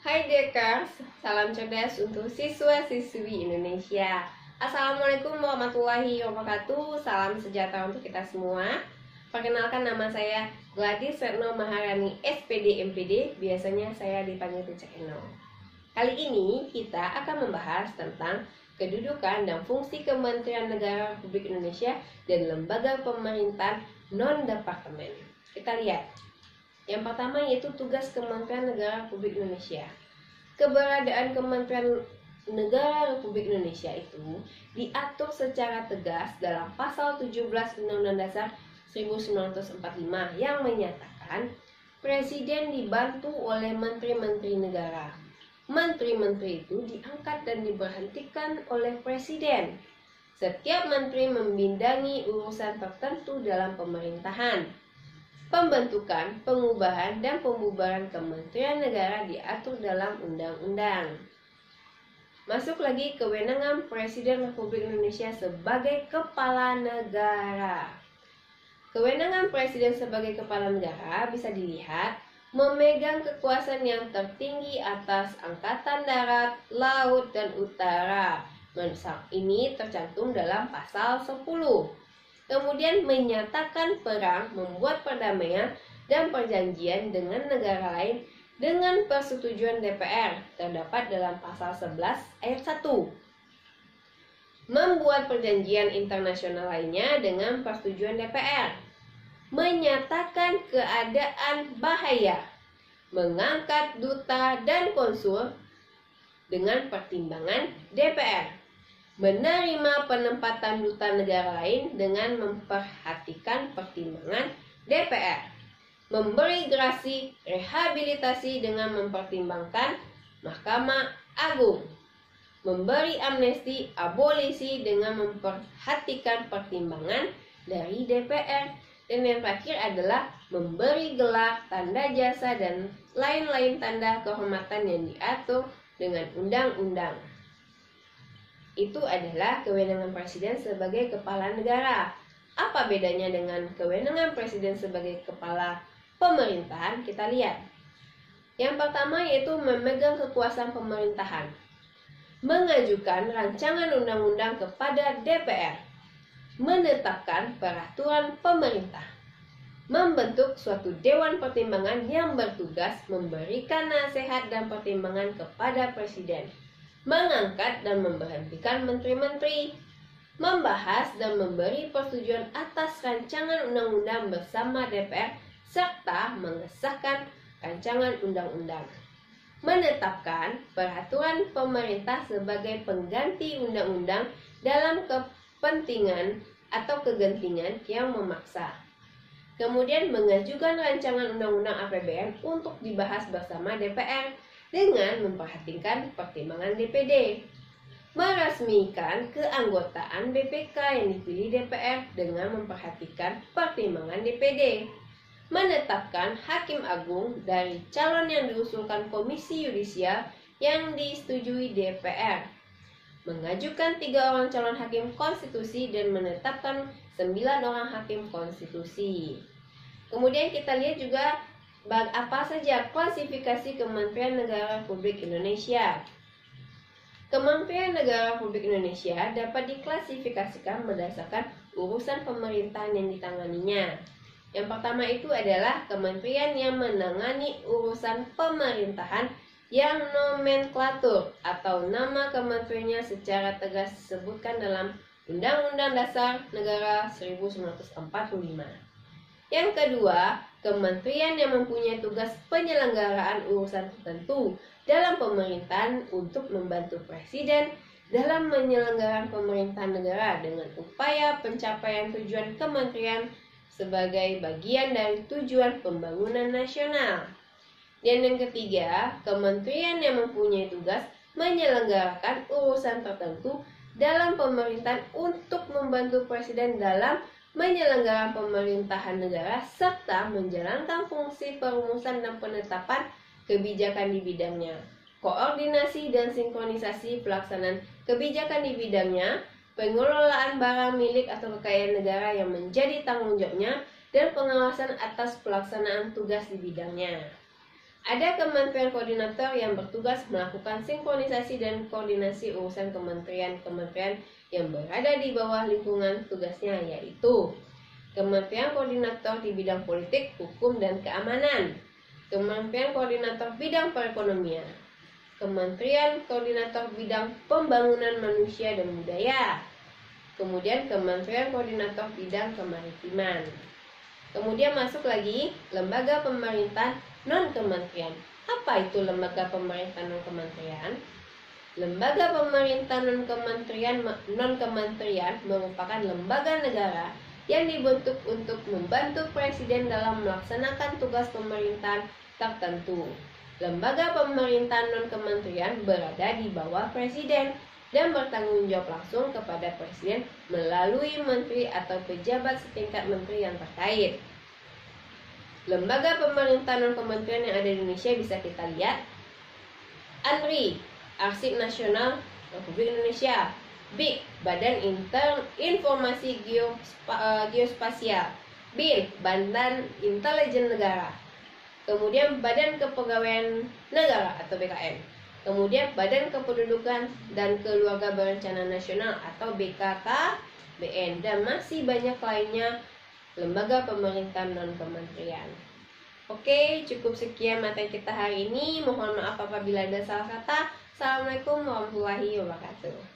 Hai Dekers, salam cerdas untuk siswa-siswi Indonesia. Assalamualaikum warahmatullahi wabarakatuh. Salam sejahtera untuk kita semua. Perkenalkan, nama saya Gladys Retno Maharani, SPD MPD. Biasanya saya dipanggil Teacher Eno. Kali ini kita akan membahas tentang kedudukan dan fungsi Kementerian Negara Republik Indonesia dan lembaga pemerintahan non-departemen. Kita lihat. Yang pertama yaitu tugas Kementerian Negara Republik Indonesia. Keberadaan Kementerian Negara Republik Indonesia itu diatur secara tegas dalam pasal 17 Undang-Undang Dasar 1945 yang menyatakan Presiden dibantu oleh menteri-menteri negara. Menteri-menteri itu diangkat dan diberhentikan oleh Presiden. Setiap menteri membidangi urusan tertentu dalam pemerintahan. Pembentukan, pengubahan, dan pembubaran Kementerian Negara diatur dalam undang-undang. Masuk lagi kewenangan Presiden Republik Indonesia sebagai kepala negara. Kewenangan Presiden sebagai kepala negara bisa dilihat memegang kekuasaan yang tertinggi atas angkatan darat, laut, dan udara. Ini tercantum dalam pasal 10. Kemudian menyatakan perang, membuat perdamaian dan perjanjian dengan negara lain dengan persetujuan DPR, terdapat dalam pasal 11 ayat 1. Membuat perjanjian internasional lainnya dengan persetujuan DPR. Menyatakan keadaan bahaya, mengangkat duta dan konsul dengan pertimbangan DPR. Menerima penempatan duta negara lain dengan memperhatikan pertimbangan DPR. Memberi gerasi rehabilitasi dengan mempertimbangkan Mahkamah Agung. Memberi amnesti abolisi dengan memperhatikan pertimbangan dari DPR. Dan yang terakhir adalah memberi gelar, tanda jasa, dan lain-lain tanda kehormatan yang diatur dengan undang-undang. Itu adalah kewenangan Presiden sebagai kepala negara. Apa bedanya dengan kewenangan Presiden sebagai kepala pemerintahan? Kita lihat. Yang pertama yaitu memegang kekuasaan pemerintahan. Mengajukan rancangan undang-undang kepada DPR. Menetapkan peraturan pemerintah. Membentuk suatu dewan pertimbangan yang bertugas memberikan nasihat dan pertimbangan kepada Presiden. Mengangkat dan memberhentikan menteri-menteri, membahas dan memberi persetujuan atas rancangan undang-undang bersama DPR, serta mengesahkan rancangan undang-undang. Menetapkan peraturan pemerintah sebagai pengganti undang-undang dalam kepentingan atau kegentingan yang memaksa. Kemudian mengajukan rancangan undang-undang APBN untuk dibahas bersama DPR, dengan memperhatikan pertimbangan DPD. Meresmikan keanggotaan BPK yang dipilih DPR dengan memperhatikan pertimbangan DPD. Menetapkan hakim agung dari calon yang diusulkan Komisi Yudisial yang disetujui DPR. Mengajukan 3 orang calon hakim konstitusi dan menetapkan 9 orang hakim konstitusi. Kemudian kita lihat juga apa saja klasifikasi Kementerian Negara Republik Indonesia. Kementerian Negara Republik Indonesia dapat diklasifikasikan berdasarkan urusan pemerintahan yang ditanganinya. Yang pertama itu adalah kementerian yang menangani urusan pemerintahan yang nomenklatur atau nama kementeriannya secara tegas disebutkan dalam Undang-Undang Dasar Negara 1945. Yang kedua, kementerian yang mempunyai tugas penyelenggaraan urusan tertentu dalam pemerintahan untuk membantu Presiden dalam penyelenggaraan pemerintahan negara dengan upaya pencapaian tujuan kementerian sebagai bagian dari tujuan pembangunan nasional. Dan yang ketiga, kementerian yang mempunyai tugas menyelenggarakan urusan tertentu dalam pemerintahan untuk membantu Presiden dalam menyelenggarkan pemerintahan negara serta menjalankan fungsi perumusan dan penetapan kebijakan di bidangnya, koordinasi dan sinkronisasi pelaksanaan kebijakan di bidangnya, pengelolaan barang milik atau kekayaan negara yang menjadi tanggung jawabnya, dan pengawasan atas pelaksanaan tugas di bidangnya. Ada kementerian koordinator yang bertugas melakukan sinkronisasi dan koordinasi urusan kementerian-kementerian yang berada di bawah lingkungan tugasnya, yaitu Kementerian Koordinator di bidang politik, hukum, dan keamanan, Kementerian Koordinator bidang perekonomian, Kementerian Koordinator bidang pembangunan manusia dan budaya, kemudian Kementerian Koordinator bidang kemaritiman. Kemudian masuk lagi lembaga pemerintah non-kementerian. Apa itu lembaga pemerintah non-kementerian? Lembaga pemerintah non-kementerian merupakan lembaga negara yang dibentuk untuk membantu presiden dalam melaksanakan tugas pemerintahan tertentu. Lembaga pemerintah non-kementerian berada di bawah presiden dan bertanggung jawab langsung kepada presiden melalui menteri atau pejabat setingkat menteri yang terkait. Lembaga pemerintah non-kementerian yang ada di Indonesia bisa kita lihat: ANRI, Arsip Nasional Republik Indonesia; BIK, Badan Informasi Geospasial; BIN, Badan Intelijen Negara; kemudian Badan Kepegawaian Negara atau BKN; kemudian Badan Kependudukan dan Keluarga Berencana Nasional atau BKKBN, dan masih banyak lainnya lembaga pemerintah non-kementerian. Oke, cukup sekian materi kita hari ini. Mohon maaf apabila ada salah kata. Assalamualaikum warahmatullahi wabarakatuh.